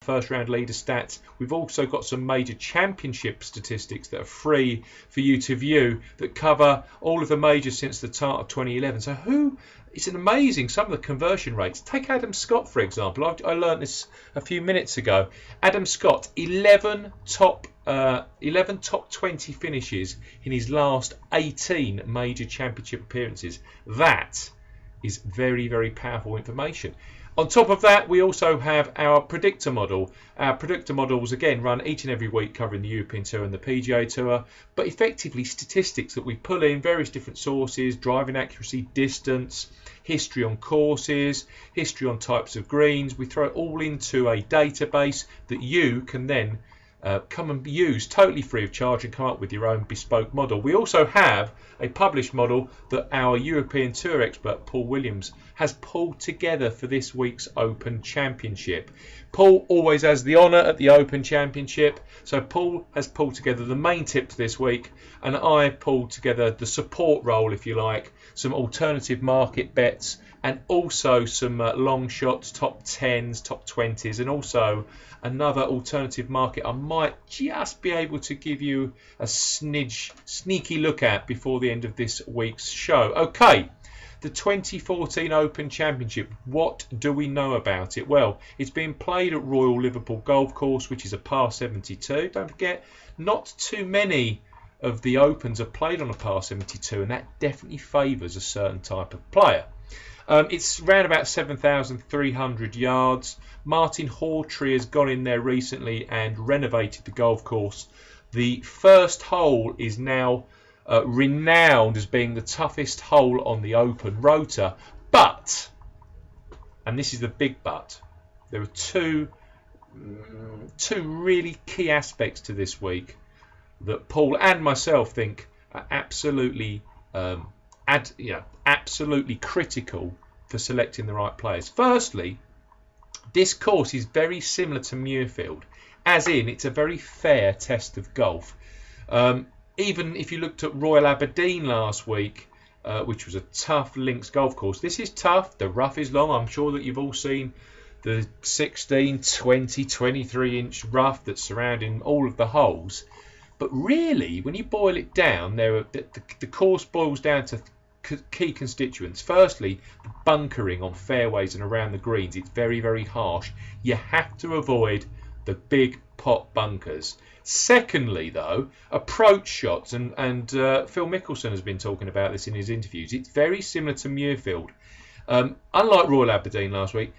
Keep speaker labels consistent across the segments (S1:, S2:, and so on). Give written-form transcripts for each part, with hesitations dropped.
S1: first round leader stats. We've also got some major championship statistics that are free for you to view that cover all of the majors since the start of 2011. So it's an amazing, some of the conversion rates. Take Adam Scott, for example. I learned this a few minutes ago. Adam Scott, 11 top 20 finishes in his last 18 major championship appearances. That is very, very powerful information. On top of that, we also have our predictor model. Our predictor models, again, run each and every week covering the European Tour and the PGA Tour, but effectively statistics that we pull in, various different sources, driving accuracy, distance, history on courses, history on types of greens. We throw it all into a database that you can then come and use totally free of charge and come up with your own bespoke model. We also have a published model that our European Tour expert Paul Williams has pulled together for this week's Open Championship. Paul always has the honour at the Open Championship, so Paul has pulled together the main tips this week, and I pulled together the support role, if you like, some alternative market bets, and also some long shots, top 10s, top 20s, and also another alternative market I might just be able to give you a sneaky look at before the end of this week's show. Okay, the 2014 Open Championship, what do we know about it? Well, it's being played at Royal Liverpool Golf Course, which is a par 72. Don't forget, not too many of the Opens are played on a par 72, and that definitely favours a certain type of player. It's around about 7,300 yards. Martin Hawtree has gone in there recently and renovated the golf course. The first hole is now renowned as being the toughest hole on the Open Rota. But, and this is the big but, there are two really key aspects to this week that Paul and myself think are absolutely absolutely critical for selecting the right players. Firstly, this course is very similar to Muirfield, as in it's a very fair test of golf. Even if you looked at Royal Aberdeen last week, which was a tough links golf course, this is tough. The rough is long. I'm sure that you've all seen the 16, 20, 23-inch rough that's surrounding all of the holes. But really, when you boil it down, the course boils down to key constituents. Firstly, the bunkering on fairways and around the greens. It's very, very harsh. You have to avoid the big pot bunkers. Secondly, though, approach shots, and Phil Mickelson has been talking about this in his interviews. It's very similar to Muirfield. Unlike Royal Aberdeen last week,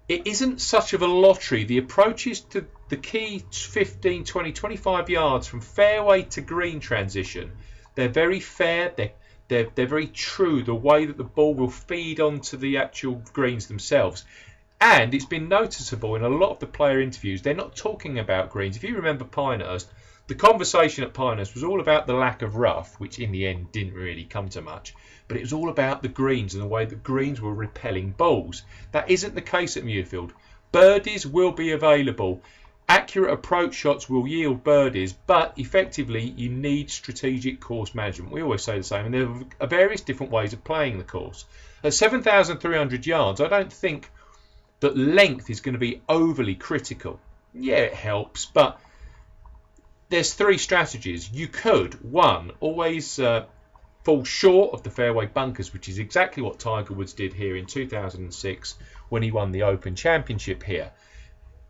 S1: it isn't such of a lottery. The approaches to the key 15, 20, 25 yards from fairway to green transition, they're very fair. They're very true, the way that the ball will feed onto the actual greens themselves. And it's been noticeable in a lot of the player interviews, they're not talking about greens. If you remember Pinehurst, the conversation at Pinehurst was all about the lack of rough, which in the end didn't really come to much. But it was all about the greens and the way that greens were repelling balls. That isn't the case at Muirfield. Birdies will be available. Accurate approach shots will yield birdies, but effectively you need strategic course management. We always say the same, and there are various different ways of playing the course. At 7,300 yards, I don't think that length is going to be overly critical. Yeah, it helps, but there's three strategies. You could, one, always fall short of the fairway bunkers, which is exactly what Tiger Woods did here in 2006 when he won the Open Championship here.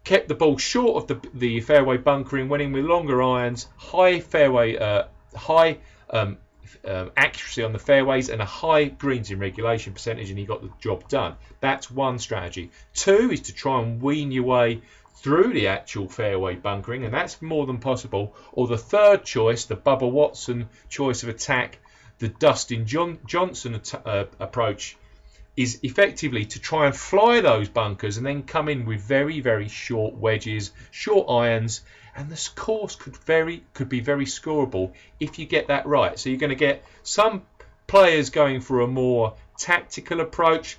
S1: Kept the ball short of the fairway bunkering, went in with longer irons, high fairway, accuracy on the fairways, and a high greens in regulation percentage, and he got the job done. That's one strategy. Two is to try and wean your way through the actual fairway bunkering, and that's more than possible. Or the third choice, the Bubba Watson choice of attack, the Dustin Johnson approach, is effectively to try and fly those bunkers and then come in with very, very short wedges, short irons, and this course could be very scoreable if you get that right. So you're going to get some players going for a more tactical approach,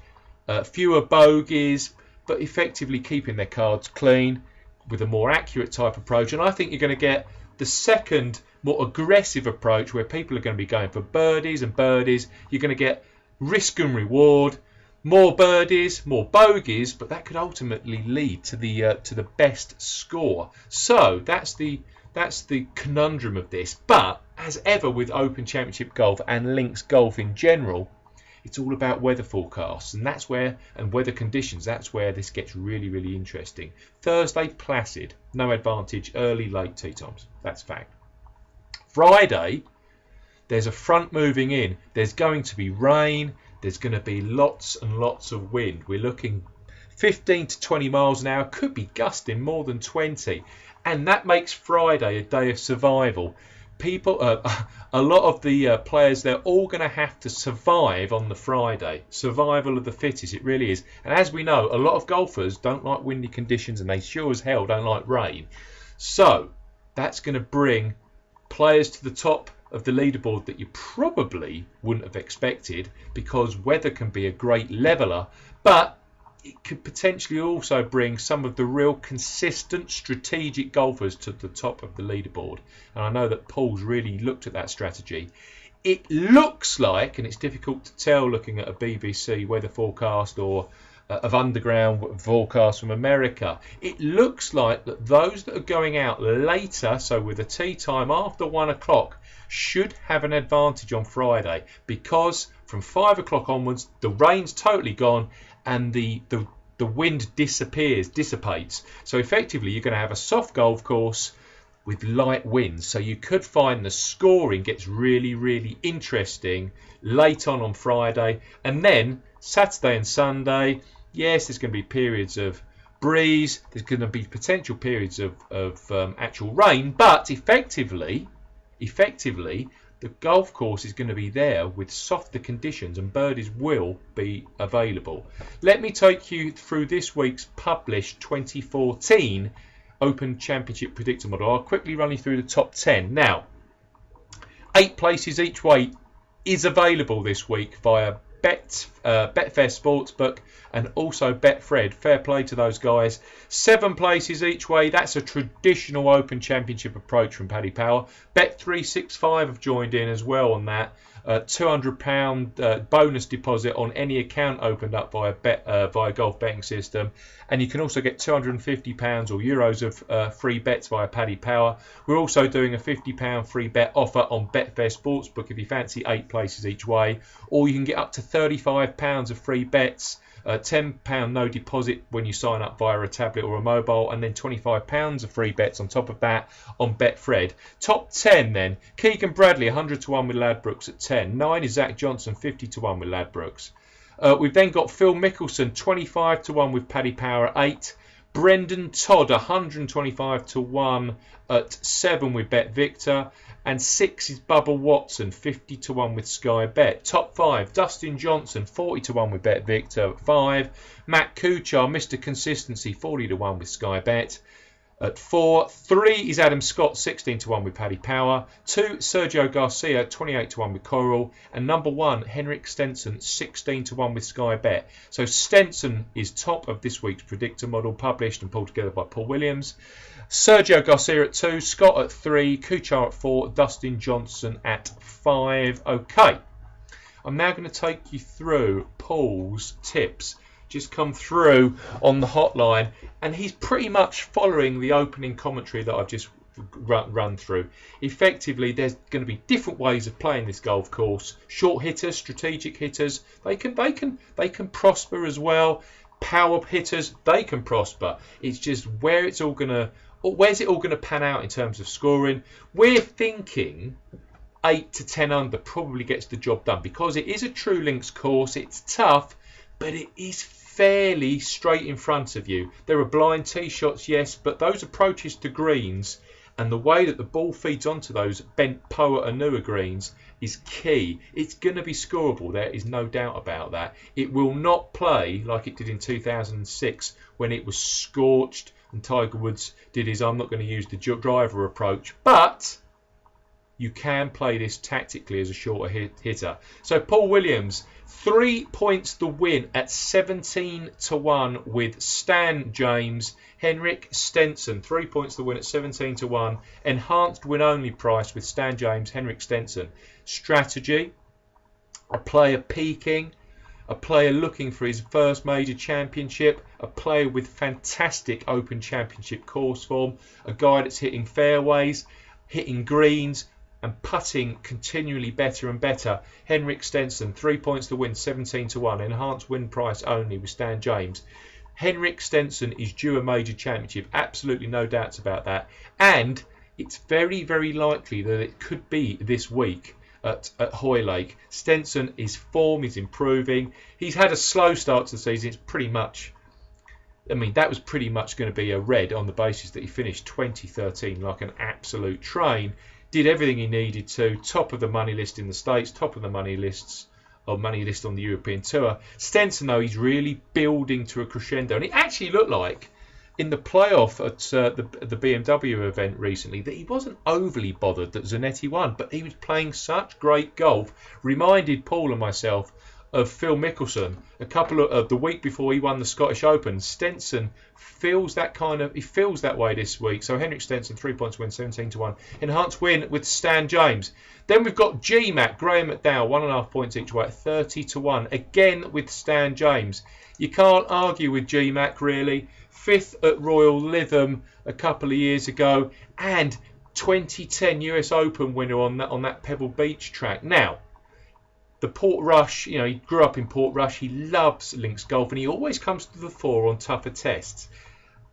S1: fewer bogeys, but effectively keeping their cards clean with a more accurate type approach. And I think you're going to get the second, more aggressive approach where people are going to be going for birdies and birdies. You're going to get risk and reward. More birdies, more bogeys, but that could ultimately lead to the best score. So that's the conundrum of this. But as ever with Open Championship golf and links golf in general, it's all about weather forecasts, and weather conditions. That's where this gets really, really interesting. Thursday, placid, no advantage, early, late tee times. That's fact. Friday, there's a front moving in. There's going to be rain. There's going to be lots and lots of wind. We're looking 15 to 20 miles an hour, could be gusting more than 20. And that makes Friday a day of survival. People, a lot of the players, they're all going to have to survive on the Friday. Survival of the fittest, it really is. And as we know, a lot of golfers don't like windy conditions, and they sure as hell don't like rain. So that's going to bring players to the top of the leaderboard that you probably wouldn't have expected, because weather can be a great leveler, but it could potentially also bring some of the real consistent strategic golfers to the top of the leaderboard. And I know that Paul's really looked at that strategy. It looks like, and it's difficult to tell looking at a BBC weather forecast or of underground forecast from America, it looks like that those that are going out later, so with a tee time after 1 o'clock, should have an advantage on Friday, because from 5 o'clock onwards the rain's totally gone and the wind dissipates. So effectively you're going to have a soft golf course with light winds. So you could find the scoring gets really, really interesting late on Friday. And then Saturday and Sunday, yes, there's going to be periods of breeze. There's going to be potential periods of actual rain. But effectively, the golf course is going to be there with softer conditions, and birdies will be available. Let me take you through this week's published 2014 Open Championship Predictor Model. I'll quickly run you through the top 10. Now, 8 places each way is available this week via Betfair Sportsbook and also Betfred. Fair play to those guys. 7 places each way. That's a traditional Open Championship approach from Paddy Power. Bet365 have joined in as well on that. £200 bonus deposit on any account opened up via golf betting system, and you can also get £250 or euros of free bets via Paddy Power. We're also doing a £50 free bet offer on Betfair Sportsbook if you fancy 8 places each way, or you can get up to £35 of free bets. £10 no deposit when you sign up via a tablet or a mobile, and then £25 of free bets on top of that on Betfred. Top 10 then. Keegan Bradley 100 to 1 with Ladbrokes at 10. 9 is Zach Johnson 50 to 1 with Ladbrokes. We've then got Phil Mickelson 25 to 1 with Paddy Power at 8. Brendan Todd 125 to 1 at 7 with Bet Victor. And 6 is Bubba Watson, 50 to 1 with Sky Bet. Top 5, Dustin Johnson, 40 to 1 with Bet Victor at 5. Matt Kuchar, Mr. Consistency, 40 to 1 with Sky Bet at 4. 3 is Adam Scott, 16 to 1 with Paddy Power. 2, Sergio Garcia, 28 to 1 with Coral. And number 1, Henrik Stenson, 16 to 1 with Sky Bet. So Stenson is top of this week's predictor model, published and pulled together by Paul Williams. Sergio Garcia at 2, Scott at 3, Kuchar at 4, Dustin Johnson at 5. Okay, I'm now going to take you through Paul's tips. Just come through on the hotline, and he's pretty much following the opening commentary that I've just run through. Effectively, there's going to be different ways of playing this golf course. Short hitters, strategic hitters, they can prosper as well. Power hitters, they can prosper. It's just where's it all going to pan out in terms of scoring. We're thinking 8 to 10 under probably gets the job done, because it is a true links course. It's tough, but it is fairly straight in front of you. There are blind tee shots, yes, but those approaches to greens and the way that the ball feeds onto those bent Poa Anua greens is key. It's going to be scoreable. There is no doubt about that. It will not play like it did in 2006 when it was scorched and Tiger Woods did his I'm not going to use the driver approach. But you can play this tactically as a shorter hitter. So Paul Williams, 3 points the win at 17 to 1 with Stan James. Henrik Stenson, 3 points the win at 17 to 1. Enhanced win only price with Stan James, Henrik Stenson. Strategy, a player peaking. a player looking for his first major championship, a player with fantastic Open Championship course form, a guy that's hitting fairways, hitting greens and putting continually better and better. Henrik Stenson, 3 points to win, 17-1, enhanced win price only with Stan James. Henrik Stenson is due a major championship, absolutely no doubts about that. And it's very, very likely that it could be this week at Hoylake. Stenson, his form is improving. He's had a slow start to the season. It's pretty much, that was pretty much going to be a red on the basis that he finished 2013 like an absolute train. Did everything he needed to. Top of the money list in the States, top of the money list on the European Tour. Stenson, though, he's really building to a crescendo. And it actually looked like in the playoff at the BMW event recently that he wasn't overly bothered that Zanetti won, but he was playing such great golf. Reminded Paul and myself of Phil Mickelson a couple of the week before he won the Scottish Open. Stenson feels that way this week. So Henrik Stenson, 3 points win, 17-1, enhanced win with Stan James. Then we've got GMAC, Graham McDowell, 1.5 points each way, 30-1, again with Stan James. You can't argue with GMAC really. 5th at Royal Lytham a couple of years ago, and 2010 US Open winner on that Pebble Beach track. Now, the Portrush, he grew up in Portrush. He loves links golf, and he always comes to the fore on tougher tests.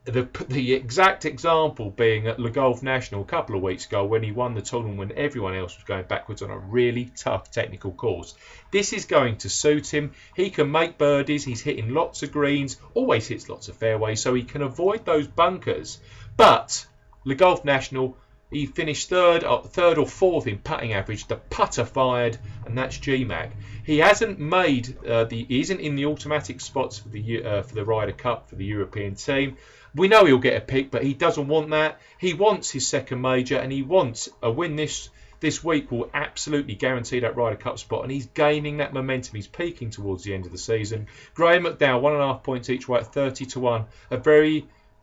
S1: The exact example being at Le Golf National a couple of weeks ago when he won the tournament when everyone else was going backwards on a really tough technical course. This is going to suit him. He can make birdies. He's hitting lots of greens, always hits lots of fairways, so he can avoid those bunkers. But Le Golf National, he finished third or fourth in putting average. The putter fired, and that's GMAC. He hasn't made he isn't in the automatic spots for the Ryder Cup for the European team. We know he'll get a pick, but he doesn't want that. He wants his second major, and he wants a win this week will absolutely guarantee that Ryder Cup spot, and he's gaining that momentum. He's peaking towards the end of the season. Graham McDowell, 1.5 points each way at 30-1.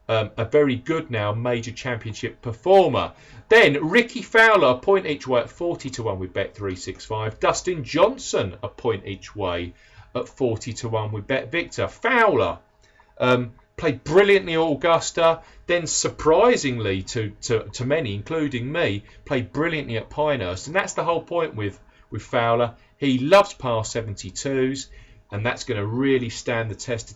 S1: A very good now major championship performer. Then Ricky Fowler, a point each way at 40-1 with Bet365. Dustin Johnson, a point each way at 40-1 with Bet Victor. Fowler played brilliantly at Augusta, then surprisingly to many, including me, played brilliantly at Pinehurst. And that's the whole point with Fowler. He loves par 72s, and that's going to really stand the test of